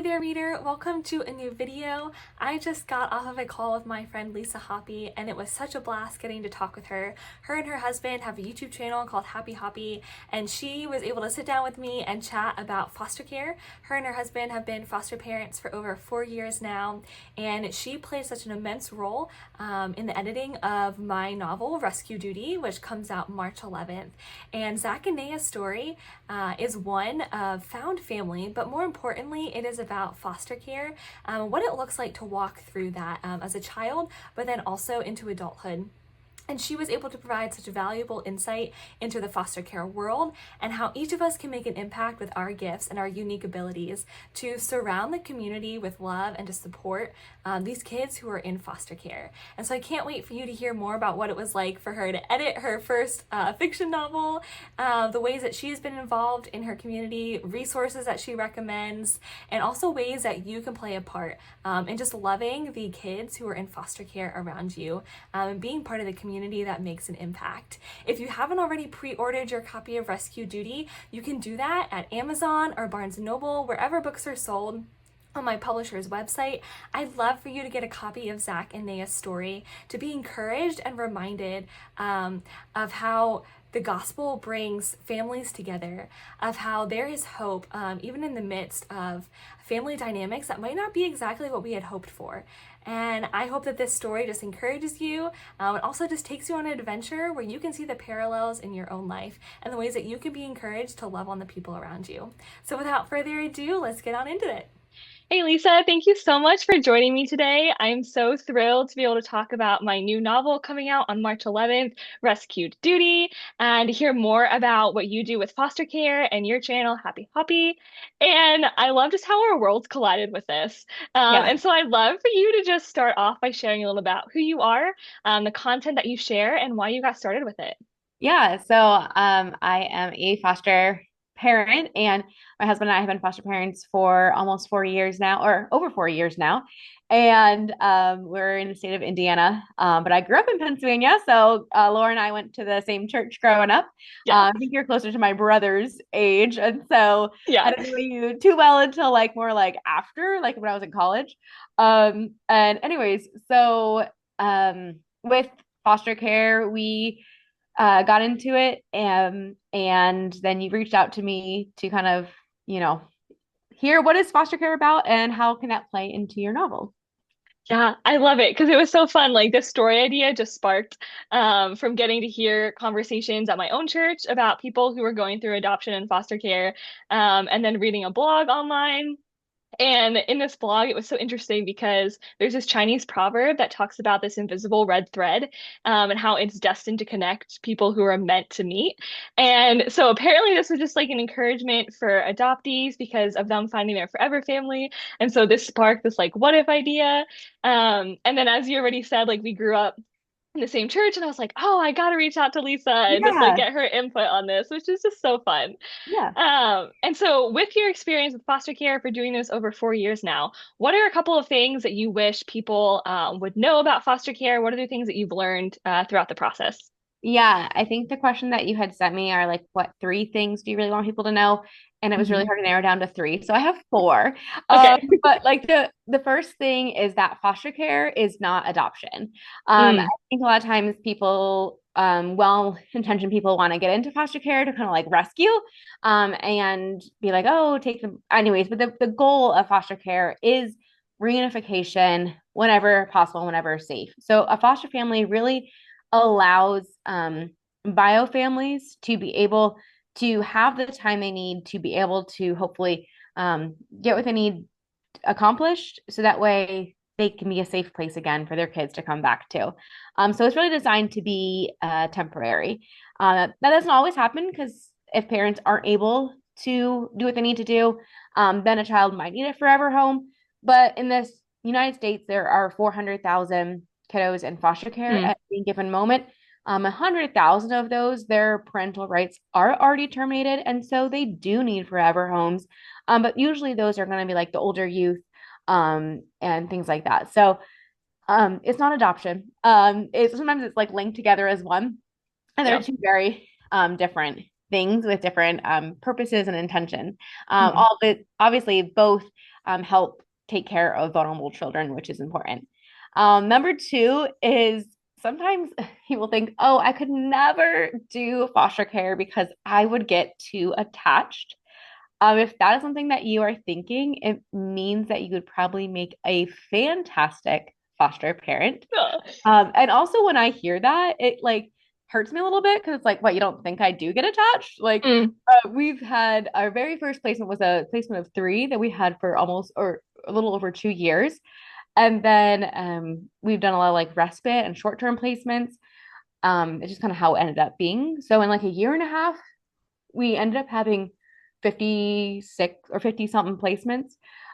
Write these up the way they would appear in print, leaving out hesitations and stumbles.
Hey there, reader. Welcome to a new video. I just got off of a call with my friend Lisa Hoppe, and it was such a blast getting to talk with her. Her and her husband have a YouTube channel called Happy Hoppe, and she was able to sit down with me and chat about foster care. Her and her husband have been foster parents for over 4 years now, and she plays such an immense role in the editing of my novel, Rescue Duty, which comes out March 11th. And Zach and Nea's story is one of found family, but more importantly, it is about foster care, what it looks like to walk through that as a child, but then also into adulthood. And she was able to provide such valuable insight into the foster care world and how each of us can make an impact with our gifts and our unique abilities to surround the community with love and to support these kids who are in foster care. And so I can't wait for you to hear more about what it was like for her to edit her first fiction novel, the ways that she's been involved in her community, resources that she recommends, and also ways that you can play a part in just loving the kids who are in foster care around you and being part of the community that makes an impact. If you haven't already pre-ordered your copy of Rescue Duty, you can do that at Amazon or Barnes & Noble, wherever books are sold, on my publisher's website. I'd love for you to get a copy of Zach and Nea's story, to be encouraged and reminded of how the gospel brings families together, of how there is hope, even in the midst of family dynamics that might not be exactly what we had hoped for. And I hope that this story just encourages you and also just takes you on an adventure where you can see the parallels in your own life and the ways that you can be encouraged to love on the people around you. So without further ado, let's get on into it. Hey Lisa, thank you so much for joining me today. I'm so thrilled to be able to talk about my new novel coming out on March 11th, Rescued Duty, and hear more about what you do with foster care and your channel, Happy Hoppe. And I love just how our worlds collided with this. Yeah. And so I'd love for you to just start off by sharing a little about who you are, the content that you share, and why you got started with it. I am a foster parent, and my husband and I have been foster parents for almost 4 years now, or over 4 years now. And we're in the state of Indiana, but I grew up in Pennsylvania. So Laura and I went to the same church growing up. Yeah. I think you're closer to my brother's age, and so I Yeah. didn't know you too well until like more like after, like when I was in college. And anyways, so with foster care, we got into it, and then you reached out to me to kind of, you know, hear what is foster care about and how can that play into your novel. Yeah, I love it because it was so fun. Like this story idea just sparked from getting to hear conversations at my own church about people who were going through adoption and foster care, and then reading a blog online. And in this blog, it was so interesting because there's this Chinese proverb that talks about this invisible red thread, and how it's destined to connect people who are meant to meet. And so apparently, this was just like an encouragement for adoptees because of them finding their forever family. And so this sparked this like what if idea. And then, as you already said, like we grew up in the same church, and I was like, oh, I gotta reach out to Lisa and just like Yeah, get her input on this, which is just so fun. yeah. And so with your experience with foster care for doing this over 4 years now, what are a couple of things that you wish people would know about foster care? What are the things that you've learned throughout the process? Yeah, I think the question that you had sent me are like, what three things do you really want people to know? And it was really Mhm. hard to narrow down to three. So I have four. Okay. But like the first thing is that foster care is not adoption. I Mm, think a lot of times people, well-intentioned people want to get into foster care to kind of like rescue, and be like, oh, take them. Anyways, but the goal of foster care is reunification whenever possible, whenever safe. So a foster family really allows bio families to be able to have the time they need to be able to hopefully get what they need accomplished so that way they can be a safe place again for their kids to come back to. So it's really designed to be temporary. That doesn't always happen because if parents aren't able to do what they need to do, then a child might need a forever home. But in this United States, there are 400,000 kiddos in foster care mm, at any given moment. 100,000 of those, their parental rights are already terminated, and so they do need forever homes. But usually those are going to be like the older youth, and things like that. So it's not adoption. It's sometimes it's like linked together as one, and they're yep. two very different things with different purposes and intention. Mm, All but obviously both help take care of vulnerable children, which is important. Number two is sometimes people think, oh, I could never do foster care because I would get too attached. If that is something that you are thinking, it means that you would probably make a fantastic foster parent. And also when I hear that, it like hurts me a little bit because it's like, what, you don't think I do get attached? Like, Mm. we've had our very first placement was a placement of three that we had for almost or a little over 2 years. And then we've done a lot of like respite and short-term placements. It's just kind of how it ended up being. So in like a year and a half, we ended up having 56 or 50 something placements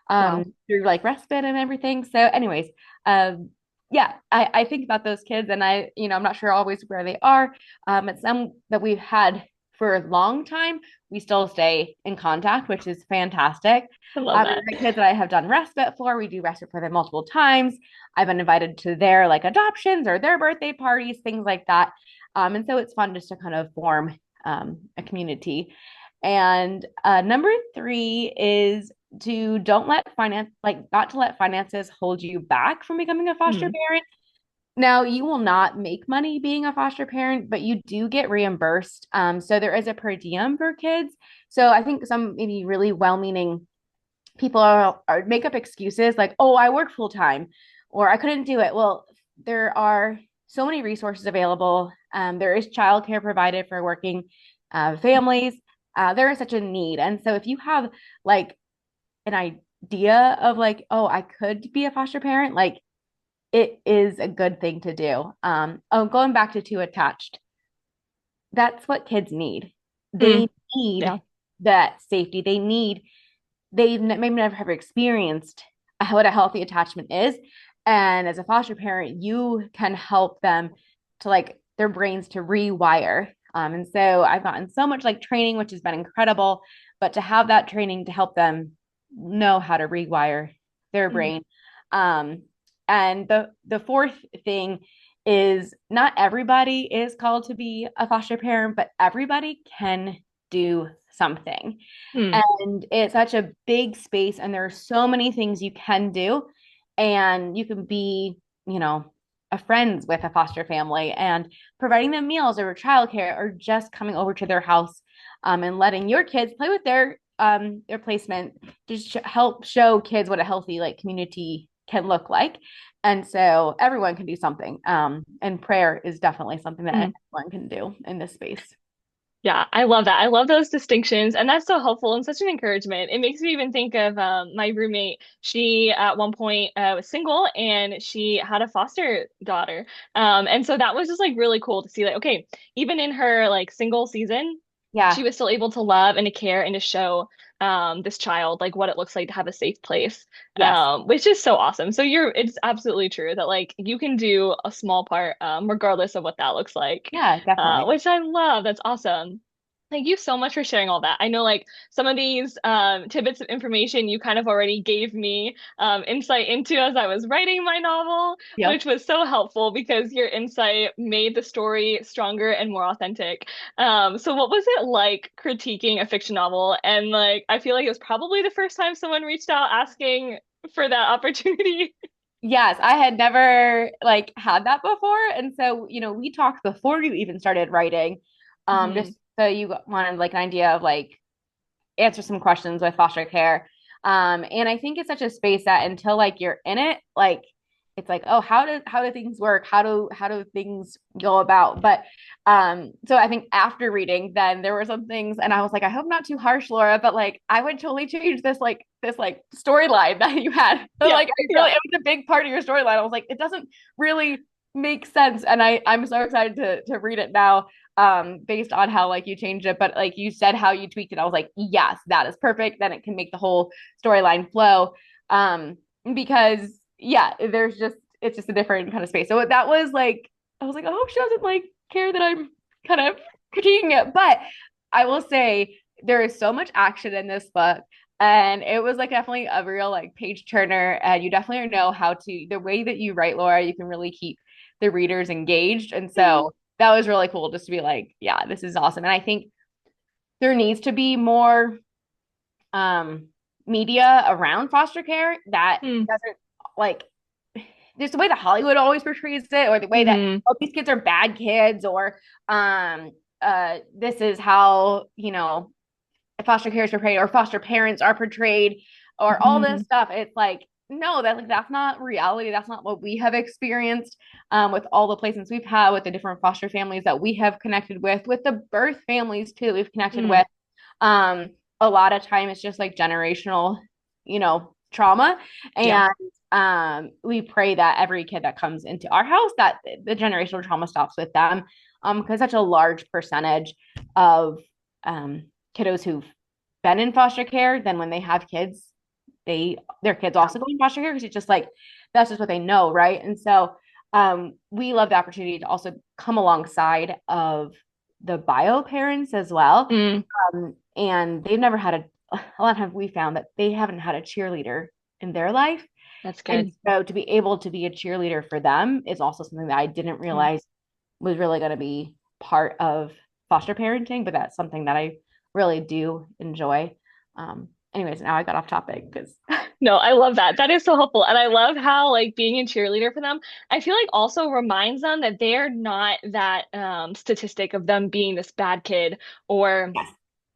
Wow. through like respite and everything. So anyways, yeah, I think about those kids and I'm not sure always where they are. It's some that we've had for a long time. We still stay in contact, which is fantastic. I love that. The kids that I have done respite for, we do respite for them multiple times. I've been invited to their like adoptions or their birthday parties, things like that. And so it's fun just to kind of form a community. And number three is to don't let finance, like not to let finances hold you back from becoming a foster Mm. parent. Now, you will not make money being a foster parent, but you do get reimbursed. So there is a per diem for kids. So I think some maybe really well-meaning people are make up excuses like, oh, I work full time or I couldn't do it. Well, there are so many resources available. There is childcare provided for working families. There is such a need. And so if you have like an idea of like, oh, I could be a foster parent, like it is a good thing to do. Oh, going back to too attached, that's what kids need. Mm. They need Yeah. that safety. They maybe never have experienced what a healthy attachment is. And as a foster parent, you can help them to like their brains to rewire. And so I've gotten so much like training, which has been incredible, but to have that training to help them know how to rewire their Mm. brain. Um, and the fourth thing is not everybody is called to be a foster parent, but everybody can do something. Mm. And it's such a big space, and there are so many things you can do. And you can be, a friends with a foster family and providing them meals or childcare or just coming over to their house and letting your kids play with their placement to help show kids what a healthy like community can look like. And so everyone can do something. And prayer is definitely something that Mm. anyone can do in this space. Yeah, I love that. I love those distinctions, and that's so helpful and such an encouragement. It makes me even think of my roommate. She at one point was single, and she had a foster daughter. And so that was just like really cool to see. Like, okay, even in her like single season, Yeah. she was still able to love and to care and to show this child like what it looks like to have a safe place, Yes. which is so awesome. So it's absolutely true that like you can do a small part regardless of what that looks like, Yeah, definitely. which I love. That's awesome. Thank you so much for sharing all that. I know like some of these tidbits of information you kind of already gave me insight into as I was writing my novel, Yep. which was so helpful because your insight made the story stronger and more authentic. So what was it like critiquing a fiction novel? And like I feel like it was probably the first time someone reached out asking for that opportunity. Yes, I had never like had that before. And so, we talked before you even started writing, Hmm. just so you wanted like an idea of like answer some questions with foster care. And I think it's such a space that until like you're in it, like it's like, oh, how do things work? How do things go about? But so I think after reading, then there were some things, and I was like, I hope not too harsh, Laura, but like I would totally change this storyline that you had. So, Yeah, like I feel yeah. like it was a big part of your storyline. I was like, it doesn't really make sense. And I'm so excited to read it now based on how like you changed it, but like you said how you tweaked it. I was like, yes, that is perfect. Then it can make the whole storyline flow. Because yeah, it's just a different kind of space. So that was like, I was like, I hope she doesn't like care that I'm kind of critiquing it. But I will say there is so much action in this book. And it was like definitely a real like page turner. And you definitely know how to the way that you write, Laura, you can really keep the readers engaged. And so that was really cool just to be like, yeah, this is awesome. And I think there needs to be more um media around foster care that Mm. doesn't like just the way that Hollywood always portrays it, or the way that Hmm. oh, these kids are bad kids, or this is how foster care is portrayed, or foster parents are portrayed, or all this Hmm. stuff. It's like no, that's not reality. That's not what we have experienced with all the placements we've had, with the different foster families that we have connected with the birth families too we've connected Mm. with. Um, a lot of time it's just like generational, trauma. Yeah. And we pray that every kid that comes into our house, that the generational trauma stops with them. Because such a large percentage of kiddos who've been in foster care, then when they have kids, their kids also go in foster care because it's just like that's just what they know, right? And so we love the opportunity to also come alongside of the bio parents as well. Mm. And they've never had a lot of times we found that they haven't had a cheerleader in their life. That's And good. so to be able to be a cheerleader for them is also something that I didn't Mm. realize was really going to be part of foster parenting, but that's something that I really do enjoy. Anyways, now I got off topic because No, I love that. That is so helpful. And I love how like being a cheerleader for them, I feel like also reminds them that they're not that statistic of them being this bad kid or yes,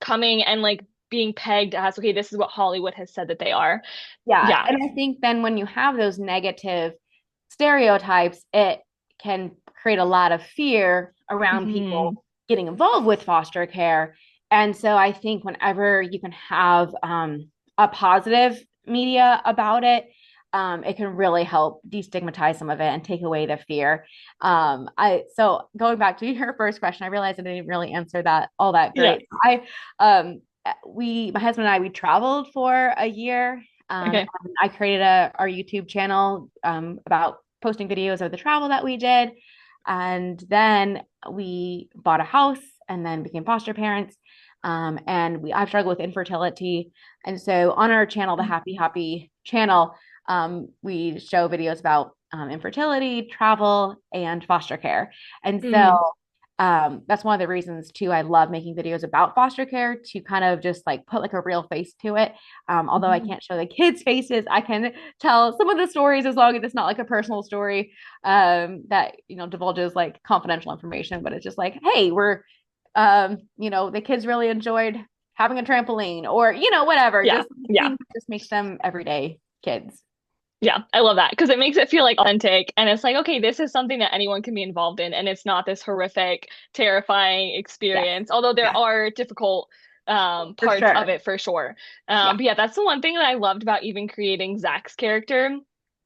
coming and like being pegged as, okay, this is what Hollywood has said that they are. yeah. Yeah. And I think then when you have those negative stereotypes, it can create a lot of fear around Hmm. people getting involved with foster care. And so I think whenever you can have a positive media about it, it can really help destigmatize some of it and take away the fear. I so going back to your first question, I realized I didn't really answer that all that Yeah. great. My husband and I, we traveled for a year. Okay. And I created our YouTube channel about posting videos of the travel that we did. And then we bought a house and then became foster parents. And I've struggled with infertility. And so on our channel, the Happy Hoppe channel, we show videos about infertility, travel, and foster care. And so Mm. that's one of the reasons too I love making videos about foster care, to kind of just like put like a real face to it. Although I Mhm. can't show the kids' faces, I can tell some of the stories as long as it's not like a personal story that divulges like confidential information. But it's just like, hey, the kids really enjoyed having a trampoline, or whatever, Yeah. just Yeah. things that just makes them everyday kids. Yeah, I love that because it makes it feel like authentic and it's like, okay, this is something that anyone can be involved in and it's not this horrific, terrifying Yes, experience, although there yes, are difficult for parts of sure. it for sure. Yeah, But yeah, that's the one thing that I loved about even creating Zach's character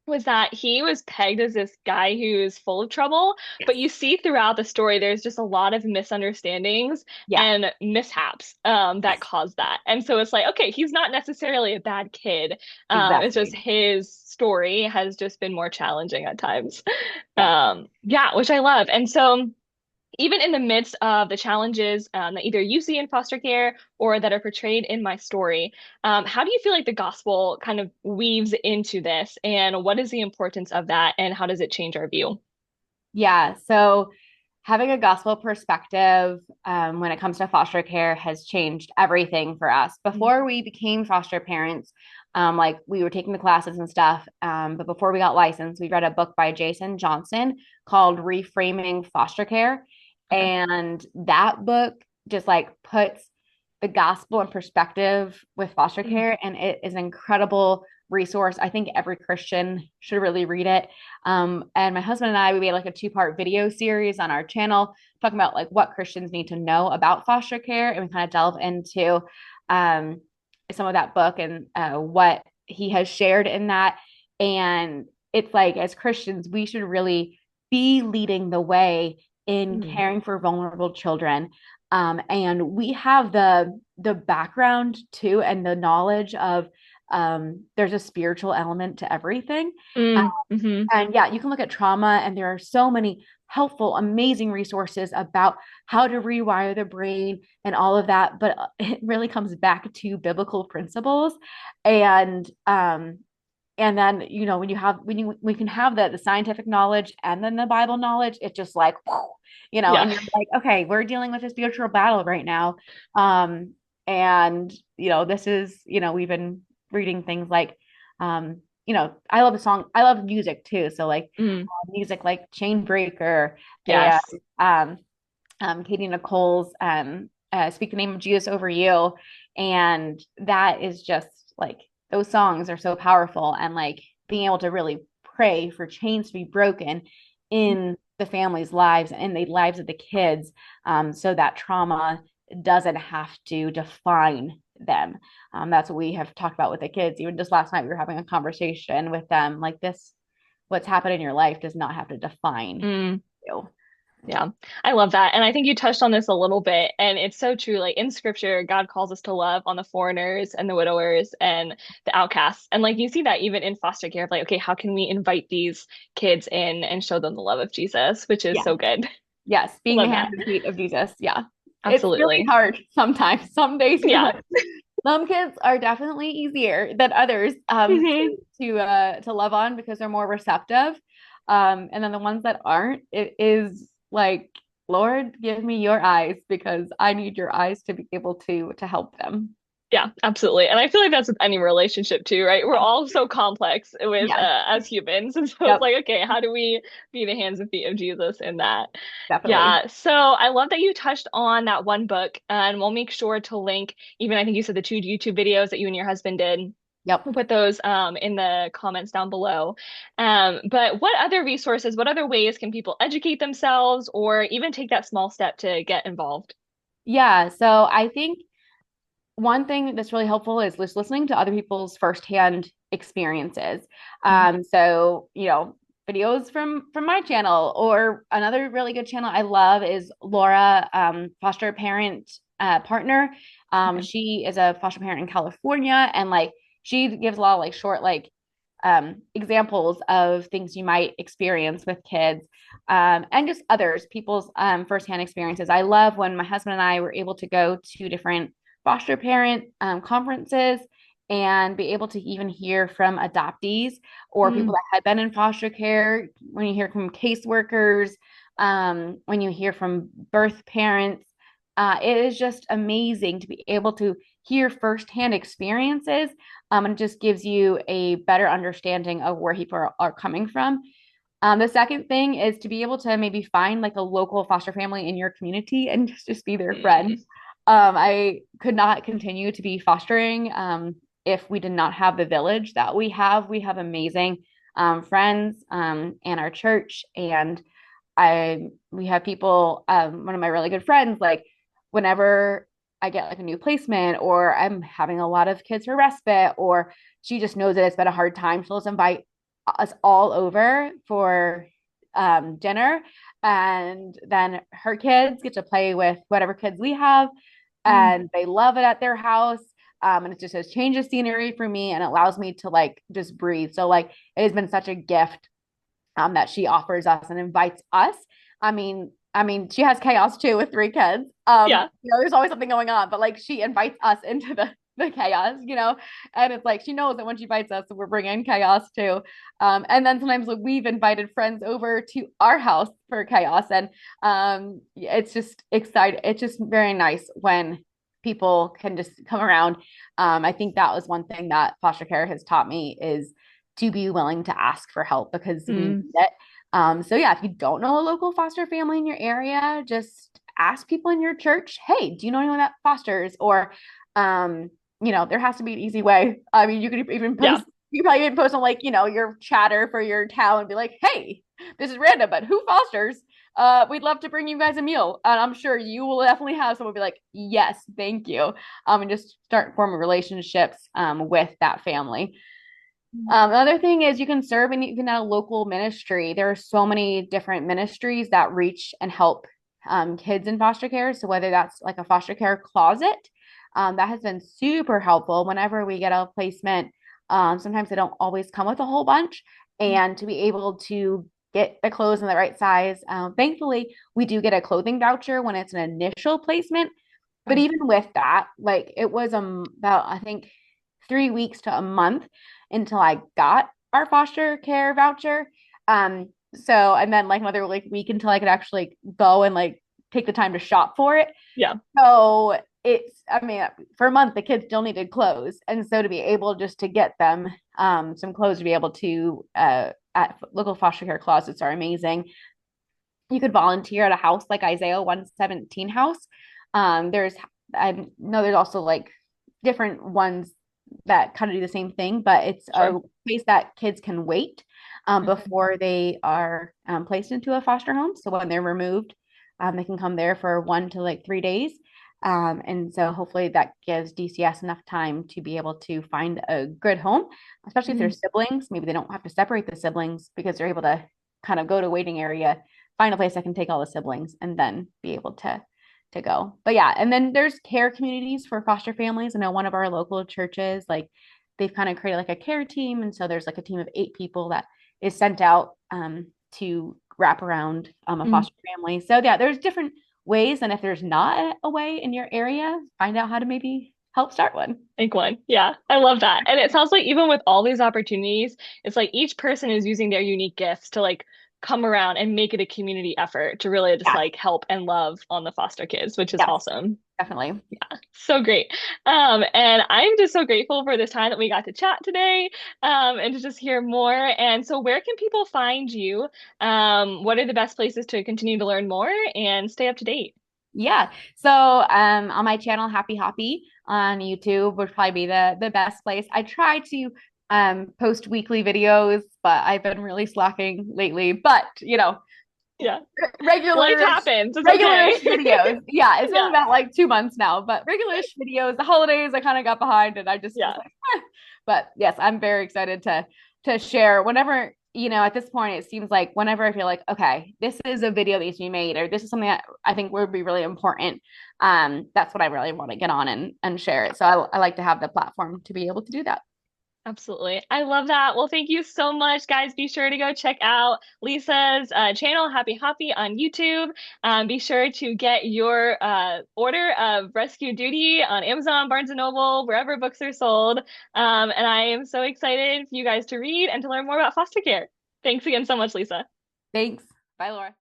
was that he was pegged as this guy who's full of trouble, but you see throughout the story there's just a lot of misunderstandings yeah, and mishaps that yes, cause that. And so it's like, okay, he's not necessarily a bad kid. It's just exactly. his story has just been more challenging at times. Yeah. Yeah, which I love. And so even in the midst of the challenges that either you see in foster care or that are portrayed in my story, how do you feel like the gospel kind of weaves into this? And what is the importance of that? And how does it change our view? Yeah. So having a gospel perspective when it comes to foster care has changed everything for us. Before we became foster parents, like we were taking the classes and stuff. But before we got licensed, we read a book by Jason Johnson called Reframing Foster Care. Okay. And that book just like puts the gospel in perspective with foster Mm. care. And it is an incredible resource. I think every Christian should really read it. And my husband and I, we made like a 2-part video series on our channel talking about like what Christians need to know about foster care. And we kind of delve into um, some of that book and what he has shared in that. And it's like, as Christians, we should really be leading the way in Mm. caring for vulnerable children. And we have the background too, and the knowledge of there's a spiritual element to everything. Mm. Hmm. And yeah, you can look at trauma, and there are so many helpful, amazing resources about how to rewire the brain and all of that. But it really comes back to biblical principles. And and then when you can have the scientific knowledge and then the Bible knowledge, it's just like Yeah. and you're like, okay, we're dealing with a spiritual battle right now. And this is we've been reading things like, I love music too. So like music like Chainbreaker and Yes. um, Katie Nicole's Speak the Name of Jesus Over You. And that is just like, those songs are so powerful, and like being able to really pray for chains to be broken in the family's lives and in the lives of the kids, so that trauma doesn't have to define them. That's what we have talked about with the kids. Even just last night, we were having a conversation with them like this: what's happened in your life does not have to define Mm. you. Yeah, I love that. And I think you touched on this a little bit, and it's so true. Like in scripture, God calls us to love on the foreigners and the widowers and the outcasts. And like you see that even in foster care, of like, okay, how can we invite these kids in and show them the love of Jesus, which is Yeah. so good. Yes, being the Love hands that. and feet of Jesus. Yeah. It's really Absolutely. hard sometimes. Some days you're Yeah. like, some kids are definitely easier than others Hmm. to love on because they're more receptive. And then the ones that aren't, it is like, Lord, give me your eyes because I need your eyes to be able to help them. Yeah, absolutely. And I feel like that's with any relationship too, right? We're Yeah. all so complex with Yes. as humans. And so it's Yep. like, okay, how do we be the hands and feet of Jesus in that? Definitely. Yeah. So I love that you touched on that one book, and we'll make sure to link even I think you said the two YouTube videos that you and your husband did. Yep. We'll put those in the comments down below. But what other resources, what other ways can people educate themselves or even take that small step to get involved? Yeah. So I think one thing that's really helpful is just listening to other people's firsthand experiences. Mhm. So videos from my channel, or another really good channel I love is Laura, foster parent partner. Okay. She is a foster parent in California, and like she gives a lot of like short like examples of things you might experience with kids, and just people's firsthand experiences. I love when my husband and I were able to go to different foster parent conferences and be able to even hear from adoptees or people Mm. that had been in foster care. When you hear from caseworkers, when you hear from birth parents, it is just amazing to be able to hear firsthand experiences, and it just gives you a better understanding of where people are coming from. The second thing is to be able to maybe find like a local foster family in your community and just be their Mm. friend. I could not continue to be fostering if we did not have the village that we have. We have amazing friends and our church, and we have people. One of my really good friends, like whenever I get like a new placement or I'm having a lot of kids for respite, or she just knows that it's been a hard time, she'll just invite us all over for dinner, and then her kids get to play with whatever kids we have, Mm. and they love it at their house. And it just has changed the scenery for me and allows me to like just breathe. So like it has been such a gift that she offers us and invites us. I mean, she has chaos too with three kids. Yeah. There's always something going on, but like she invites us into the chaos, and it's like she knows that when she invites us, we're bringing chaos too. And then sometimes like, we've invited friends over to our house for chaos, and it's just exciting. It's just very nice when people can just come around. I think that was one thing that foster care has taught me is to be willing to ask for help because we need Mm. it. So yeah, if you don't know a local foster family in your area, just ask people in your church, hey, do you know anyone that fosters? Or there has to be an easy way. I mean, you could even Yeah. post, you probably even post on like, your chatter for your town and be like, hey, this is random, but who fosters? We'd love to bring you guys a meal. And I'm sure you will definitely have someone be like, yes, thank you. And just start forming relationships with that family. Another thing is you can serve in even a local ministry. There are so many different ministries that reach and help kids in foster care. So whether that's like a foster care closet, that has been super helpful whenever we get a placement. Sometimes they don't always come with a whole bunch, and to be able to get the clothes in the right size. Thankfully, we do get a clothing voucher when it's an initial placement. But Oh. even with that, like it was about, I think, 3 weeks to a month until I got our foster care voucher. And then like another like week until I could actually go and like take the time to shop for it. Yeah. So I mean, for a month the kids still needed clothes, and so to be able just to get them some clothes to be able to at local foster care closets are amazing. You could volunteer at a house like Isaiah 117 house. There's I know there's also like different ones that kind of do the same thing, but it's a Sure. place that kids can wait before they are placed into a foster home. So when they're removed, they can come there for 1 to 3 days. And so hopefully that gives DCS enough time to be able to find a good home, especially if Mhm. there's siblings. Maybe they don't have to separate the siblings because they're able to kind of go to waiting area, find a place that can take all the siblings, and then be able to go. But yeah, and then there's care communities for foster families. I know one of our local churches, like they've kind of created like a care team. And so there's like a team of 8 people that is sent out to wrap around a Mhm. foster family. So yeah, there's different ways. And if there's not a way in your area, find out how to maybe help start one. Think one. Yeah, I love that. And it sounds like even with all these opportunities, it's like each person is using their unique gifts to like come around and make it a community effort to really just Yeah, like help and love on the foster kids, which is yes, awesome. definitely. So great. And I'm just so grateful for this time that we got to chat today, and to just hear more. And so where can people find you? What are the best places to continue to learn more and stay up to date? Yeah. So on my channel, Happy Hoppe on YouTube would probably be the best place. I try to post weekly videos, but I've been really slacking lately. But Yeah. Life regularish happens. It's regularish okay. videos. Yeah, it's been Yeah. about like 2 months now, but regularish videos. The holidays I kind of got behind, and I just was Yeah. like, eh. But yes, I'm very excited to share whenever. At this point, it seems like whenever I feel like, okay, this is a video that needs to be made, or this is something that I think would be really important. That's what I really want to get on and share it. So I like to have the platform to be able to do that. Absolutely. I love that. Well, thank you so much, guys. Be sure to go check out Lisa's channel, Happy Hoppe, on YouTube. Be sure to get your order of Rescue Duty on Amazon, Barnes& and Noble, wherever books are sold. And I am so excited for you guys to read and to learn more about foster care. Thanks again so much, Lisa. Thanks. Bye, Laura.